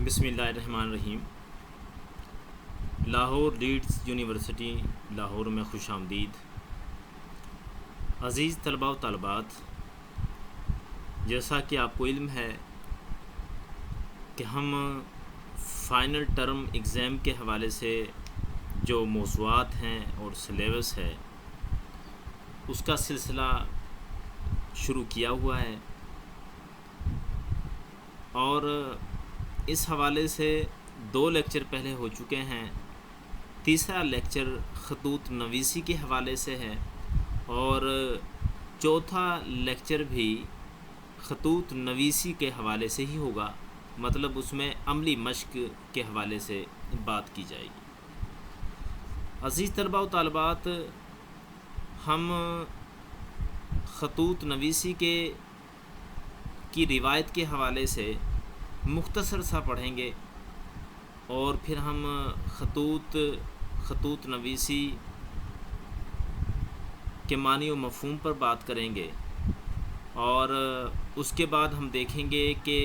بسم اللہ الرحمن الرحیم۔ لاہور لیڈز یونیورسٹی لاہور میں خوش آمدید۔ عزیز طلباء و طالبات، جیسا کہ آپ کو علم ہے کہ ہم فائنل ٹرم ایگزام کے حوالے سے جو موضوعات ہیں اور سلیبس ہے اس کا سلسلہ شروع کیا ہوا ہے، اور اس حوالے سے 2 لیکچر پہلے ہو چکے ہیں۔ تیسرا لیکچر خطوط نویسی کے حوالے سے ہے، اور چوتھا لیکچر بھی خطوط نویسی کے حوالے سے ہی ہوگا، مطلب اس میں عملی مشق کے حوالے سے بات کی جائے گی۔ عزیز طلباء و طالبات، ہم خطوط نویسی کی روایت کے حوالے سے مختصر سا پڑھیں گے، اور پھر ہم خطوط نویسی کے معنی و مفہوم پر بات کریں گے، اور اس کے بعد ہم دیکھیں گے کہ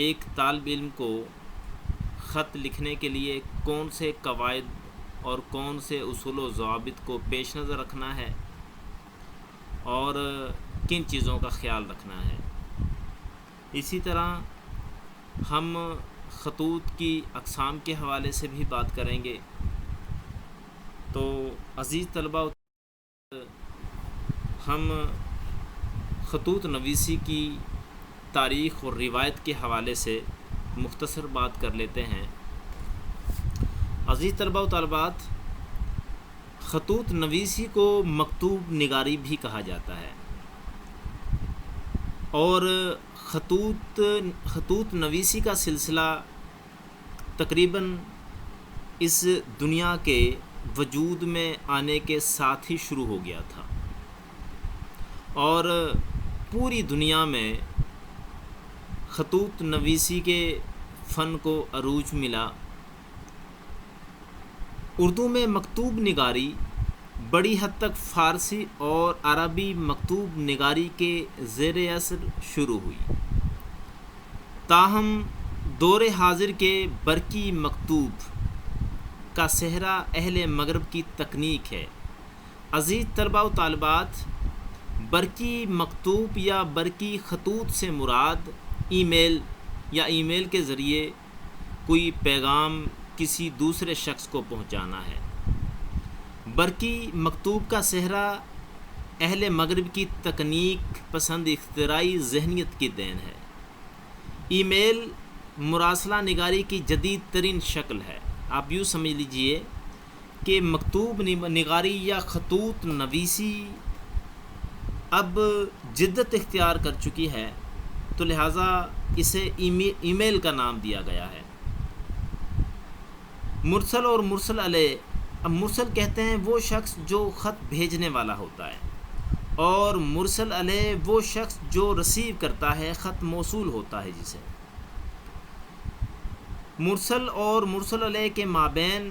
ایک طالب علم کو خط لکھنے کے لیے کون سے قواعد اور کون سے اصول و ضوابط کو پیش نظر رکھنا ہے، اور کن چیزوں کا خیال رکھنا ہے۔ اسی طرح ہم خطوط کی اقسام کے حوالے سے بھی بات کریں گے۔ تو عزیز طلباء، ہم خطوط نویسی کی تاریخ اور روایت کے حوالے سے مختصر بات کر لیتے ہیں۔ عزیز طلباء و طالبات، خطوط نویسی کو مکتوب نگاری بھی کہا جاتا ہے، اور خطوط نویسی کا سلسلہ تقریباً اس دنیا کے وجود میں آنے کے ساتھ ہی شروع ہو گیا تھا، اور پوری دنیا میں خطوط نویسی کے فن کو عروج ملا۔ اردو میں مکتوب نگاری بڑی حد تک فارسی اور عربی مکتوب نگاری کے زیر اثر شروع ہوئی، تاہم دور حاضر کے برقی مکتوب کا صحرا اہل مغرب کی تکنیک ہے۔ عزیز طلباء و طالبات، برقی مکتوب یا برقی خطوط سے مراد ای میل کے ذریعے کوئی پیغام کسی دوسرے شخص کو پہنچانا ہے۔ برقی مکتوب کا صحرا اہل مغرب کی تکنیک پسند اختراعی ذہنیت کی دین ہے۔ ای میل مراسلہ نگاری کی جدید ترین شکل ہے۔ آپ یوں سمجھ لیجئے کہ مکتوب نگاری یا خطوط نویسی اب جدت اختیار کر چکی ہے، تو لہٰذا اسے ای میل کا نام دیا گیا ہے۔ مرسل اور مرسل علیہ، اب مرسل کہتے ہیں وہ شخص جو خط بھیجنے والا ہوتا ہے، اور مرسل علیہ وہ شخص جو رسیو کرتا ہے، خط موصول ہوتا ہے جسے۔ مرسل اور مرسل علیہ کے مابین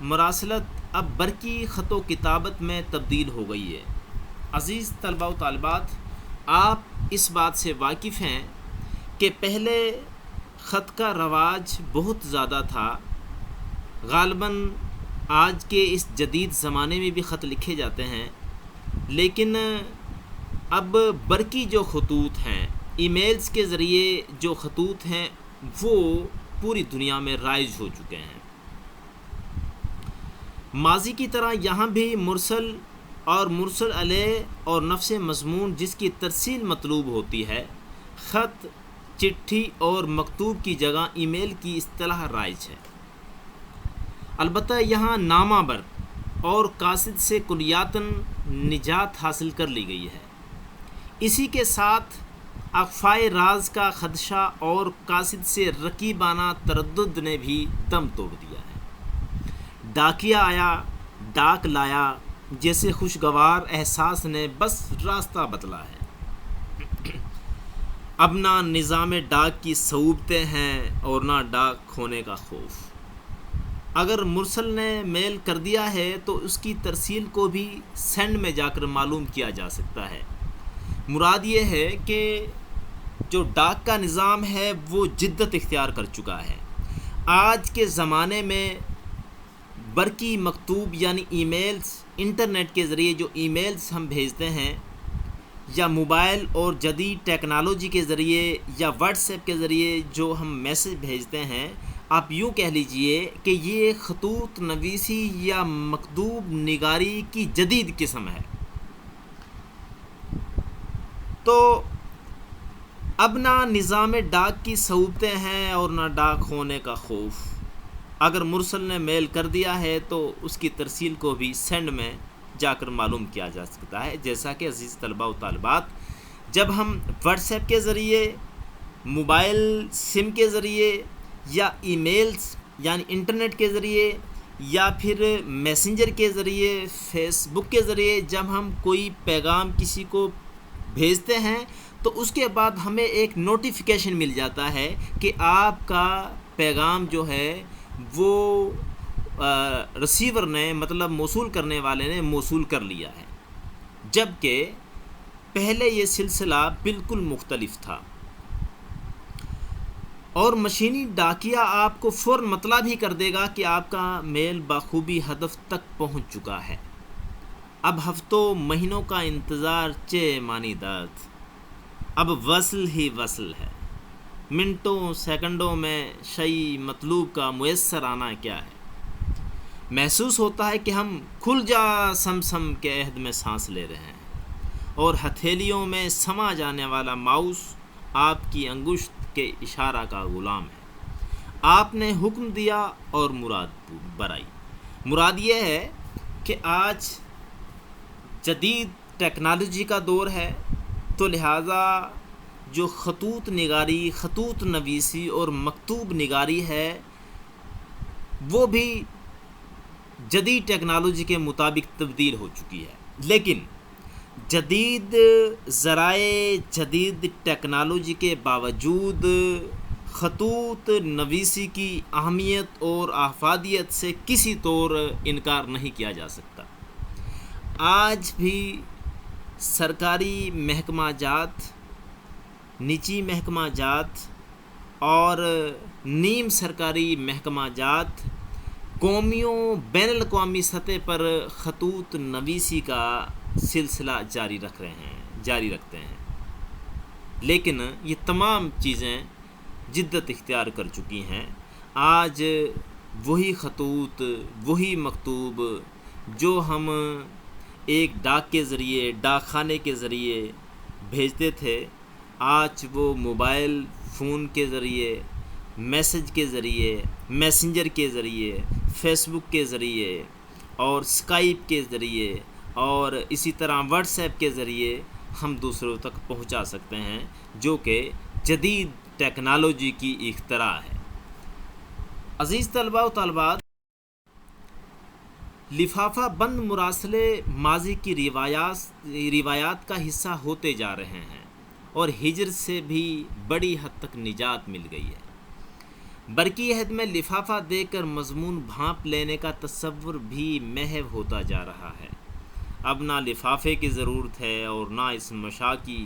مراسلت اب برقی خط و کتابت میں تبدیل ہو گئی ہے۔ عزیز طلباء و طالبات، آپ اس بات سے واقف ہیں کہ پہلے خط کا رواج بہت زیادہ تھا۔ غالباً آج کے اس جدید زمانے میں بھی خط لکھے جاتے ہیں، لیکن اب برقی جو خطوط ہیں، ای میلز کے ذریعے جو خطوط ہیں، وہ پوری دنیا میں رائج ہو چکے ہیں۔ ماضی کی طرح یہاں بھی مرسل اور مرسل علیہ اور نفس مضمون جس کی ترسیل مطلوب ہوتی ہے، خط، چٹھی اور مکتوب کی جگہ ای میل کی اصطلاح رائج ہے۔ البتہ یہاں نامہ بر اور قاصد سے کلیاتاً نجات حاصل کر لی گئی ہے۔ اسی کے ساتھ اخفائے راز کا خدشہ اور قاصد سے رقیبانہ تردد نے بھی دم توڑ دیا ہے۔ ڈاکیا آیا، ڈاک لایا جیسے خوشگوار احساس نے بس راستہ بدلا ہے۔ اب نہ نظام ڈاک کی صعوبتیں ہیں اور نہ ڈاک کھونے کا خوف۔ اگر مرسل نے میل کر دیا ہے تو اس کی ترسیل کو بھی سینڈ میں جا کر معلوم کیا جا سکتا ہے۔ مراد یہ ہے کہ جو ڈاک کا نظام ہے وہ جدت اختیار کر چکا ہے۔ آج کے زمانے میں برقی مکتوب یعنی ای میلز، انٹرنیٹ کے ذریعے جو ای میلز ہم بھیجتے ہیں، یا موبائل اور جدید ٹیکنالوجی کے ذریعے یا واٹس ایپ کے ذریعے جو ہم میسج بھیجتے ہیں، آپ یوں کہہ لیجئے کہ یہ خطوط نویسی یا مکتوب نگاری کی جدید قسم ہے۔ تو اب نہ نظام ڈاک کی صعوبتیں ہیں اور نہ ڈاک ہونے کا خوف۔ اگر مرسل نے میل کر دیا ہے تو اس کی ترسیل کو بھی سینڈ میں جا کر معلوم کیا جا سکتا ہے۔ جیسا کہ عزیز طلباء و طالبات، جب ہم واٹس ایپ کے ذریعے، موبائل سم کے ذریعے یا ای میلز یعنی انٹرنیٹ کے ذریعے یا پھر میسنجر کے ذریعے، فیس بک کے ذریعے جب ہم کوئی پیغام کسی کو بھیجتے ہیں تو اس کے بعد ہمیں ایک نوٹیفیکیشن مل جاتا ہے کہ آپ کا پیغام جو ہے وہ ریسیور نے، مطلب موصول کرنے والے نے موصول کر لیا ہے، جبکہ پہلے یہ سلسلہ بالکل مختلف تھا۔ اور مشینی ڈاکیا آپ کو فوراً مطلع بھی کر دے گا کہ آپ کا میل بخوبی ہدف تک پہنچ چکا ہے۔ اب ہفتوں مہینوں کا انتظار چہ مانی درد، اب وصل ہی وصل ہے۔ منٹوں سیکنڈوں میں شیء مطلوب کا میسر آنا کیا ہے۔ محسوس ہوتا ہے کہ ہم کھل جا سم سم کے عہد میں سانس لے رہے ہیں، اور ہتھیلیوں میں سما جانے والا ماؤس آپ کی انگشت کے اشارہ کا غلام ہے۔ آپ نے حکم دیا اور مراد برائی۔ مراد یہ ہے کہ آج جدید ٹیکنالوجی کا دور ہے، تو لہٰذا جو خطوط نگاری، خطوط نویسی اور مکتوب نگاری ہے وہ بھی جدید ٹیکنالوجی کے مطابق تبدیل ہو چکی ہے۔ لیکن جدید ذرائع، جدید ٹیکنالوجی کے باوجود خطوط نویسی کی اہمیت اور افادیت سے کسی طور انکار نہیں کیا جا سکتا۔ آج بھی سرکاری محکمہ جات، نجی محکمہ جات اور نیم سرکاری محکمہ جات قومیوں بین الاقوامی سطح پر خطوط نویسی کا سلسلہ جاری رکھتے ہیں، لیکن یہ تمام چیزیں جدت اختیار کر چکی ہیں۔ آج وہی خطوط، وہی مکتوب جو ہم ایک ڈاک کے ذریعے، ڈاک خانے کے ذریعے بھیجتے تھے، آج وہ موبائل فون کے ذریعے، میسج کے ذریعے، میسنجر کے ذریعے، فیس بک کے ذریعے اور اسکائپ کے ذریعے اور اسی طرح واٹس ایپ کے ذریعے ہم دوسروں تک پہنچا سکتے ہیں، جو کہ جدید ٹیکنالوجی کی اختراع ہے۔ عزیز طلباء و طالبات، لفافہ بند مراسلے ماضی کی روایات کا حصہ ہوتے جا رہے ہیں، اور ہجر سے بھی بڑی حد تک نجات مل گئی ہے۔ برقی عہد میں لفافہ دے کر مضمون بھانپ لینے کا تصور بھی محو ہوتا جا رہا ہے۔ اب نہ لفافے کی ضرورت ہے اور نہ اس مشاکی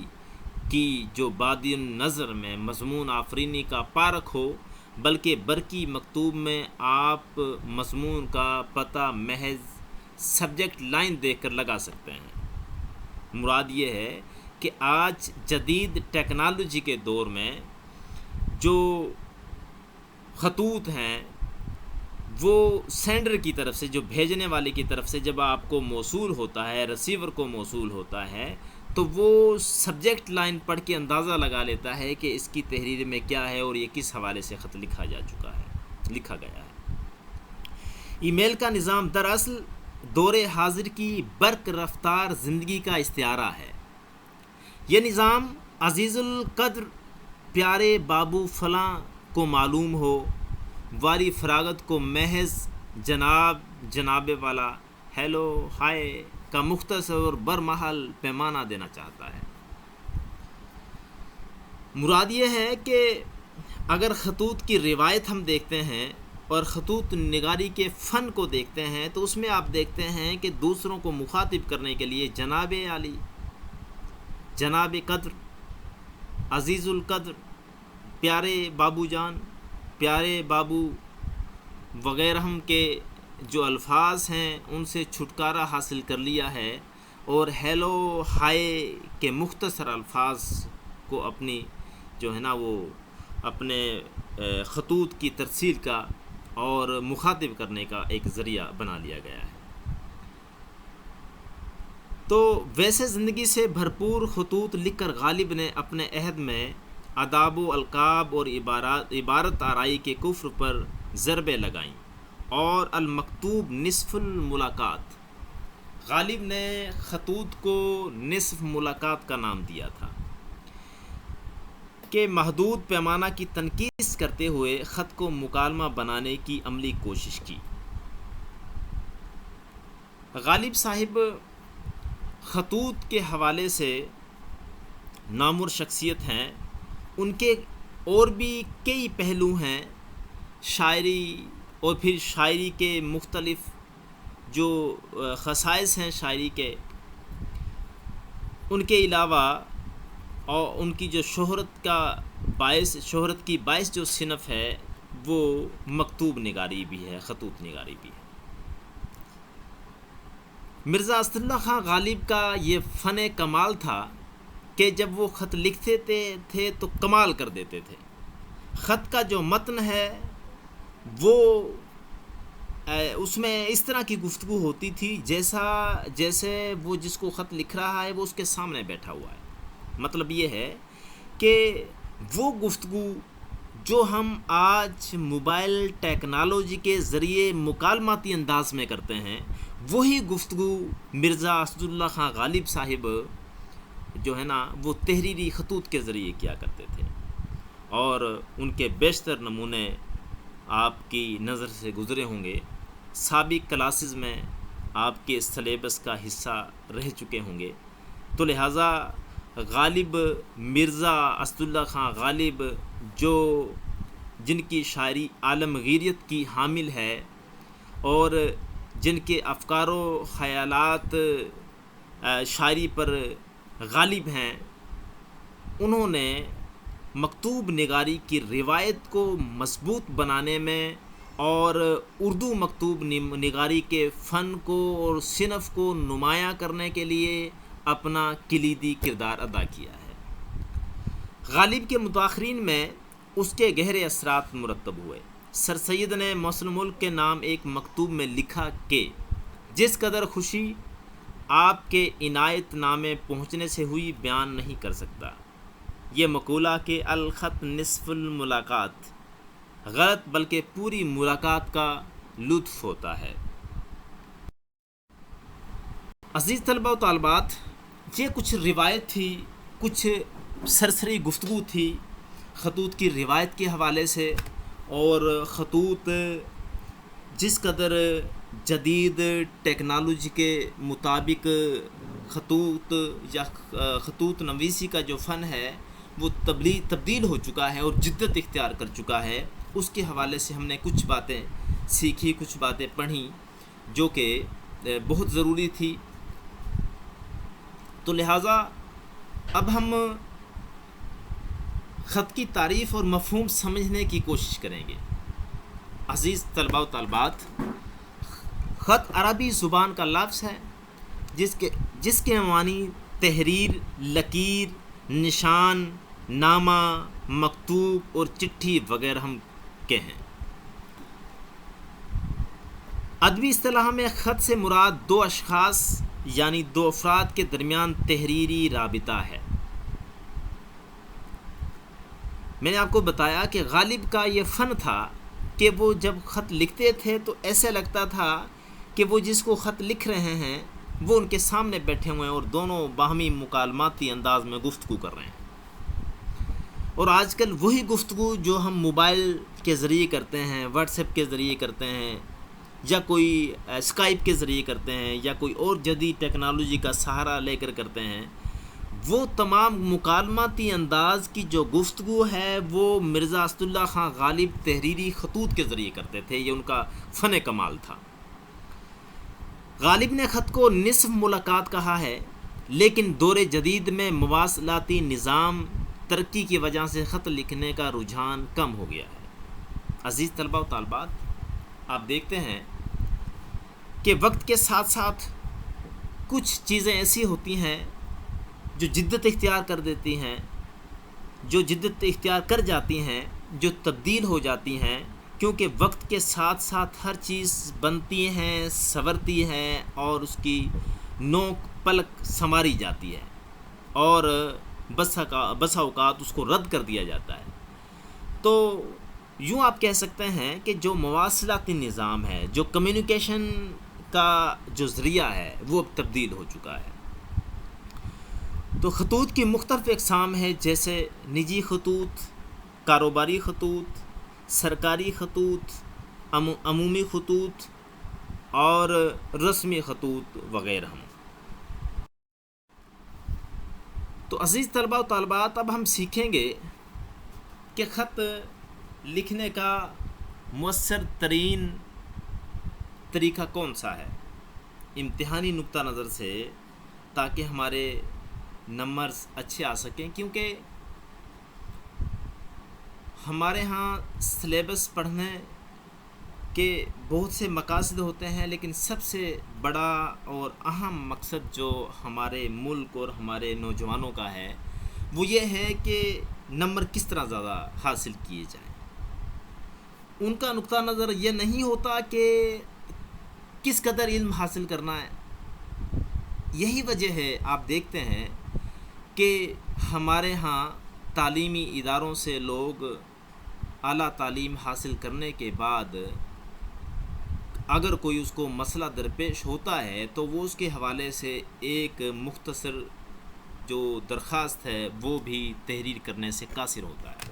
کی جو بادی نظر میں مضمون آفرینی کا پارک ہو، بلکہ برقی مکتوب میں آپ مضمون کا پتہ محض سبجیکٹ لائن دیکھ کر لگا سکتے ہیں۔ مراد یہ ہے کہ آج جدید ٹیکنالوجی کے دور میں جو خطوط ہیں وہ سینڈر کی طرف سے، جو بھیجنے والے کی طرف سے جب آپ کو موصول ہوتا ہے، ریسیور کو موصول ہوتا ہے، تو وہ سبجیکٹ لائن پڑھ کے اندازہ لگا لیتا ہے کہ اس کی تحریر میں کیا ہے اور یہ کس حوالے سے خط لکھا گیا ہے۔ ای میل کا نظام دراصل دور حاضر کی برق رفتار زندگی کا استعارہ ہے۔ یہ نظام عزیز القدر پیارے بابو فلاں کو معلوم ہو، واری فراغت کو محض جناب والا ہیلو ہائے کا مختصر اور برمحل پیمانہ دینا چاہتا ہے۔ مراد یہ ہے کہ اگر خطوط کی روایت ہم دیکھتے ہیں اور خطوط نگاری کے فن کو دیکھتے ہیں تو اس میں آپ دیکھتے ہیں کہ دوسروں کو مخاطب کرنے کے لیے جناب عالی، جناب قدر، عزیز القدر، پیارے بابو جان، پیارے بابو وغیرہ کے جو الفاظ ہیں ان سے چھٹکارا حاصل کر لیا ہے، اور ہیلو ہائے کے مختصر الفاظ کو اپنی جو ہے نا وہ اپنے خطوط کی ترسیل کا اور مخاطب کرنے کا ایک ذریعہ بنا لیا گیا ہے۔ تو ویسے زندگی سے بھرپور خطوط لکھ کر غالب نے اپنے عہد میں آداب و القاب اور عبارت آرائی کے کفر پر ضربیں لگائیں، اور المکتوب نصف الملاقات، غالب نے خطوط کو نصف ملاقات کا نام دیا تھا، کہ محدود پیمانہ کی تنقید کرتے ہوئے خط کو مکالمہ بنانے کی عملی کوشش کی۔ غالب صاحب خطوط کے حوالے سے نامور شخصیت ہیں، ان کے اور بھی کئی پہلو ہیں، شاعری اور پھر شاعری کے مختلف جو خصائص ہیں شاعری کے، ان کے علاوہ اور ان کی جو شہرت کی باعث جو صنف ہے وہ مکتوب نگاری بھی ہے، خطوط نگاری بھی ہے۔ مرزا اسد اللہ خان غالب کا یہ فن کمال تھا کہ جب وہ خط لکھتے تھے تو کمال کر دیتے تھے۔ خط کا جو متن ہے وہ اس میں اس طرح کی گفتگو ہوتی تھی جیسے وہ جس کو خط لکھ رہا ہے وہ اس کے سامنے بیٹھا ہوا ہے۔ مطلب یہ ہے کہ وہ گفتگو جو ہم آج موبائل ٹیکنالوجی کے ذریعے مکالماتی انداز میں کرتے ہیں، وہی گفتگو مرزا اسد اللہ خان غالب صاحب جو ہے نا وہ تحریری خطوط کے ذریعے کیا کرتے تھے، اور ان کے بیشتر نمونے آپ کی نظر سے گزرے ہوں گے، سابق کلاسز میں آپ کے سلیبس کا حصہ رہ چکے ہوں گے۔ تو لہٰذا غالب مرزا اسد اللہ خان غالب جن کی شاعری عالمگیریت کی حامل ہے اور جن کے افکار و خیالات شاعری پر غالب ہیں، انہوں نے مکتوب نگاری کی روایت کو مضبوط بنانے میں اور اردو مکتوب نگاری کے فن کو اور صنف کو نمایاں کرنے کے لیے اپنا کلیدی کردار ادا کیا ہے۔ غالب کے متاخرین میں اس کے گہرے اثرات مرتب ہوئے۔ سر سید نے محسن ملک کے نام ایک مکتوب میں لکھا کہ جس قدر خوشی آپ کے عنایت نامے پہنچنے سے ہوئی بیان نہیں کر سکتا۔ یہ مقولہ کہ الخط نصف الملاقات غلط بلکہ پوری ملاقات کا لطف ہوتا ہے۔ عزیز طلبہ و طالبات، یہ کچھ روایت تھی، کچھ سرسری گفتگو تھی خطوط کی روایت کے حوالے سے، اور خطوط جس قدر جدید ٹیکنالوجی کے مطابق خطوط یا خطوط نویسی کا جو فن ہے وہ تبدیل ہو چکا ہے اور جدت اختیار کر چکا ہے، اس کے حوالے سے ہم نے کچھ باتیں سیکھی، کچھ باتیں پڑھیں جو کہ بہت ضروری تھی۔ تو لہٰذا اب ہم خط کی تعریف اور مفہوم سمجھنے کی کوشش کریں گے۔ عزیز طلبہ و طالبات، خط عربی زبان کا لفظ ہے جس کے معنی تحریر، لکیر، نشان، نامہ، مکتوب اور چٹھی وغیرہ ہم کے ہیں۔ ادبی اصطلاح میں خط سے مراد دو اشخاص یعنی دو افراد کے درمیان تحریری رابطہ ہے۔ میں نے آپ کو بتایا کہ غالب کا یہ فن تھا کہ وہ جب خط لکھتے تھے تو ایسے لگتا تھا کہ وہ جس کو خط لکھ رہے ہیں وہ ان کے سامنے بیٹھے ہوئے ہیں اور دونوں باہمی مکالماتی انداز میں گفتگو کر رہے ہیں۔ اور آج کل وہی گفتگو جو ہم موبائل کے ذریعے کرتے ہیں، واٹس ایپ کے ذریعے کرتے ہیں، یا کوئی اسکائپ کے ذریعے کرتے ہیں، یا کوئی اور جدید ٹیکنالوجی کا سہارا لے کر کرتے ہیں، وہ تمام مکالماتی انداز کی جو گفتگو ہے وہ مرزا اسد اللہ خان غالب تحریری خطوط کے ذریعے کرتے تھے۔ یہ ان کا فن کمال تھا۔ غالب نے خط کو نصف ملاقات کہا ہے، لیکن دور جدید میں مواصلاتی نظام ترقی کی وجہ سے خط لکھنے کا رجحان کم ہو گیا ہے۔ عزیز طلباء و طالبات، آپ دیکھتے ہیں کہ وقت کے ساتھ ساتھ کچھ چیزیں ایسی ہوتی ہیں جو جدت اختیار کر دیتی ہیں، جو جدت اختیار کر جاتی ہیں، جو تبدیل ہو جاتی ہیں، کیونکہ وقت کے ساتھ ساتھ ہر چیز بنتی ہیں، سنورتی ہے اور اس کی نوک پلک سنواری جاتی ہے، اور بسا اوقات اس کو رد کر دیا جاتا ہے۔ تو یوں آپ کہہ سکتے ہیں کہ جو مواصلاتی نظام ہے، جو کمیونیکیشن کا جو ذریعہ ہے، وہ اب تبدیل ہو چکا ہے۔ تو خطوط کی مختلف اقسام ہیں، جیسے نجی خطوط، کاروباری خطوط، سرکاری خطوط، عمومی خطوط اور رسمی خطوط وغیرہ۔ تو عزیز طلباء و طالبات، اب ہم سیکھیں گے کہ خط لکھنے کا مؤثر ترین طریقہ کون سا ہے امتحانی نقطہ نظر سے، تاکہ ہمارے نمبرز اچھے آ سکیں، کیونکہ ہمارے ہاں سلیبس پڑھنے کے بہت سے مقاصد ہوتے ہیں، لیکن سب سے بڑا اور اہم مقصد جو ہمارے ملک اور ہمارے نوجوانوں کا ہے، وہ یہ ہے کہ نمبر کس طرح زیادہ حاصل کیے جائیں۔ ان کا نقطہ نظر یہ نہیں ہوتا کہ کس قدر علم حاصل کرنا ہے۔ یہی وجہ ہے، آپ دیکھتے ہیں کہ ہمارے ہاں تعلیمی اداروں سے لوگ اعلیٰ تعلیم حاصل کرنے کے بعد اگر کوئی اس کو مسئلہ درپیش ہوتا ہے تو وہ اس کے حوالے سے ایک مختصر جو درخواست ہے وہ بھی تحریر کرنے سے قاصر ہوتا ہے۔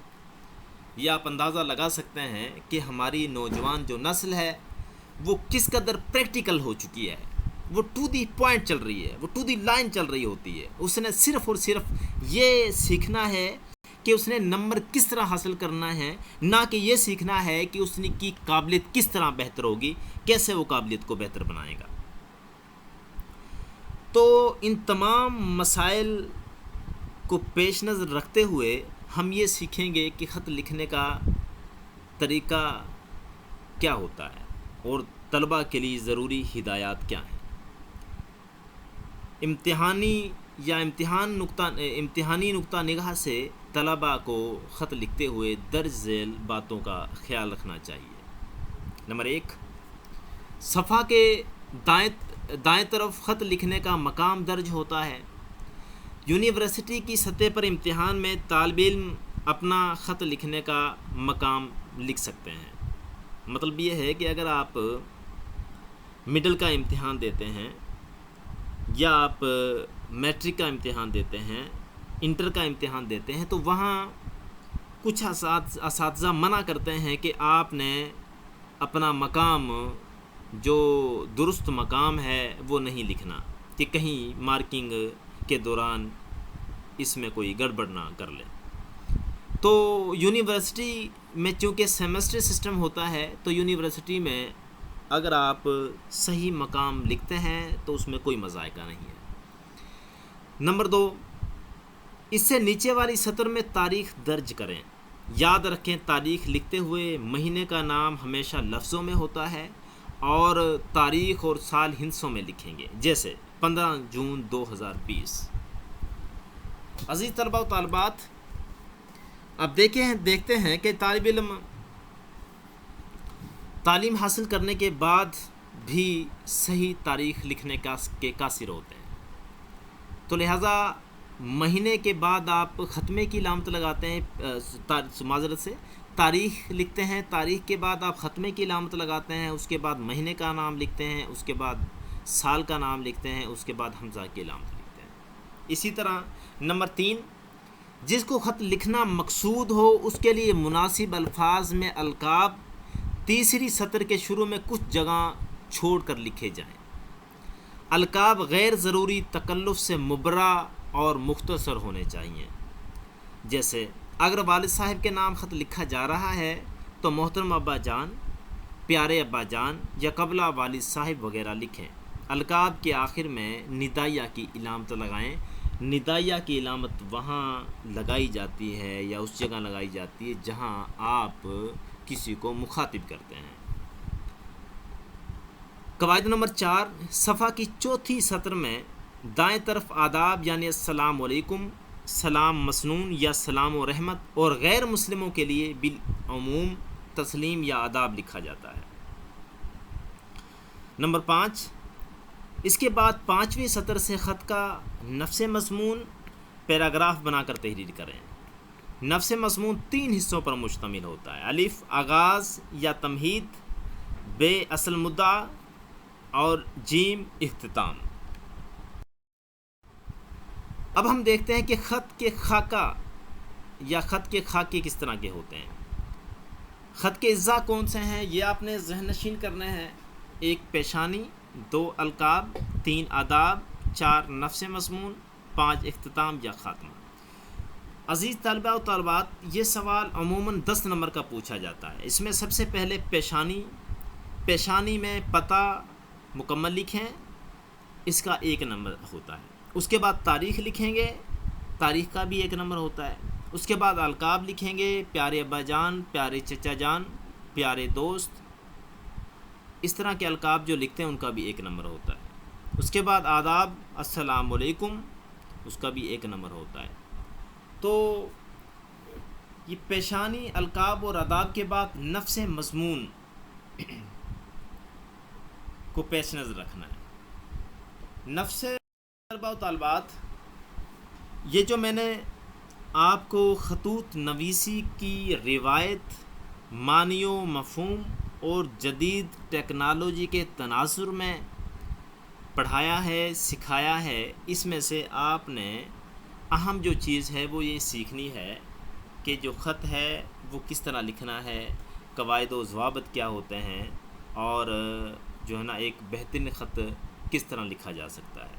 یہ آپ اندازہ لگا سکتے ہیں کہ ہماری نوجوان جو نسل ہے وہ کس قدر پریکٹیکل ہو چکی ہے، وہ ٹو دی پوائنٹ چل رہی ہے، وہ ٹو دی لائن چل رہی ہوتی ہے۔ اس نے صرف اور صرف یہ سیکھنا ہے کہ اس نے نمبر کس طرح حاصل کرنا ہے، نہ کہ یہ سیکھنا ہے کہ اس کی قابلیت کس طرح بہتر ہوگی، کیسے وہ قابلیت کو بہتر بنائے گا۔ تو ان تمام مسائل کو پیش نظر رکھتے ہوئے ہم یہ سیکھیں گے کہ خط لکھنے کا طریقہ کیا ہوتا ہے اور طلباء کے لیے ضروری ہدایات کیا ہیں۔ امتحانی نقطہ نگاہ سے طلباء کو خط لکھتے ہوئے درج ذیل باتوں کا خیال رکھنا چاہیے۔ نمبر 1، صفحہ کے دائیں طرف خط لکھنے کا مقام درج ہوتا ہے۔ یونیورسٹی کی سطح پر امتحان میں طالب علم اپنا خط لکھنے کا مقام لکھ سکتے ہیں۔ مطلب یہ ہے کہ اگر آپ مڈل کا امتحان دیتے ہیں، یا آپ میٹرک کا امتحان دیتے ہیں، انٹر کا امتحان دیتے ہیں، تو وہاں کچھ اساتذہ منع کرتے ہیں کہ آپ نے اپنا مقام جو درست مقام ہے وہ نہیں لکھنا، کہ کہیں مارکنگ کے دوران اس میں کوئی گڑبڑ نہ کر لے۔ تو یونیورسٹی میں چونکہ سیمسٹر سسٹم ہوتا ہے، تو یونیورسٹی میں اگر آپ صحیح مقام لکھتے ہیں تو اس میں کوئی مذائقہ نہیں ہے۔ نمبر 2، اس سے نیچے والی سطر میں تاریخ درج کریں۔ یاد رکھیں، تاریخ لکھتے ہوئے مہینے کا نام ہمیشہ لفظوں میں ہوتا ہے اور تاریخ اور سال ہندسوں میں لکھیں گے، جیسے 15 جون 2020۔ عزیز طلباء و طالبات، اب دیکھتے ہیں کہ طالب علم تعلیم حاصل کرنے کے بعد بھی صحیح تاریخ لکھنے کے قاصر ہوتے ہیں، تو لہٰذا مہینے کے بعد آپ ختمے کی علامت لگاتے ہیں، معذرت سے تاریخ لکھتے ہیں، تاریخ کے بعد آپ ختمے کی علامت لگاتے ہیں، اس کے بعد مہینے کا نام لکھتے ہیں، اس کے بعد سال کا نام لکھتے ہیں، اس کے بعد حمزہ کی علامت لکھتے ہیں۔ اسی طرح نمبر 3، جس کو خط لکھنا مقصود ہو اس کے لیے مناسب الفاظ میں القاب تیسری سطر کے شروع میں کچھ جگہ چھوڑ کر لکھے جائیں۔ القاب غیر ضروری تکلف سے مبرا اور مختصر ہونے چاہیے، جیسے اگر والد صاحب کے نام خط لکھا جا رہا ہے تو محترم ابا جان، پیارے ابا جان یا قبلہ والد صاحب وغیرہ لکھیں۔ القاب کے آخر میں ندائیہ کی علامت لگائیں، ندائیہ کی علامت وہاں لگائی جاتی ہے یا اس جگہ لگائی جاتی ہے جہاں آپ کسی کو مخاطب کرتے ہیں۔ قواعد نمبر 4، صفحہ کی چوتھی سطر میں دائیں طرف آداب یعنی السلام علیکم، سلام مسنون یا سلام و رحمت، اور غیر مسلموں کے لیے بالعموم تسلیم یا آداب لکھا جاتا ہے۔ نمبر 5، اس کے بعد 5ویں سطر سے خط کا نفس مضمون پیراگراف بنا کر تحریر کریں۔ نفس مضمون 3 حصوں پر مشتمل ہوتا ہے: الف آغاز یا تمہید، ب اصل مدعا، اور جیم اختتام۔ اب ہم دیکھتے ہیں کہ خط کے خاکہ یا خط کے خاکے کس طرح کے ہوتے ہیں۔ خط کے اجزاء کون سے ہیں یہ آپ نے ذہن نشین کرنے ہیں: 1 پیشانی، 2 القاب، 3 آداب، 4 نفس مضمون، 5 اختتام یا خاتمہ۔ عزیز طلباء و طالبات، یہ سوال عموماً 10 نمبر کا پوچھا جاتا ہے۔ اس میں سب سے پہلے پیشانی میں پتہ مکمل لکھیں، اس کا 1 نمبر ہوتا ہے۔ اس کے بعد تاریخ لکھیں گے، تاریخ کا بھی 1 نمبر ہوتا ہے۔ اس کے بعد القاب لکھیں گے: پیارے ابا جان، پیارے چچا جان، پیارے دوست، اس طرح کے القاب جو لکھتے ہیں ان کا بھی 1 نمبر ہوتا ہے۔ اس کے بعد آداب، السلام علیکم، اس کا بھی 1 نمبر ہوتا ہے۔ تو یہ پیشانی، القاب اور آداب کے بعد نفس مضمون کو پیش نظر رکھنا ہے۔ نفس طلباء و طالبات، یہ جو میں نے آپ کو خطوط نویسی کی روایت، معنی و مفہوم اور جدید ٹیکنالوجی کے تناظر میں پڑھایا ہے، سکھایا ہے، اس میں سے آپ نے اہم جو چیز ہے وہ یہ سیکھنی ہے کہ جو خط ہے وہ کس طرح لکھنا ہے، قواعد و ضوابط کیا ہوتے ہیں، اور جو ہے نا ایک بہترین خط کس طرح لکھا جا سکتا ہے۔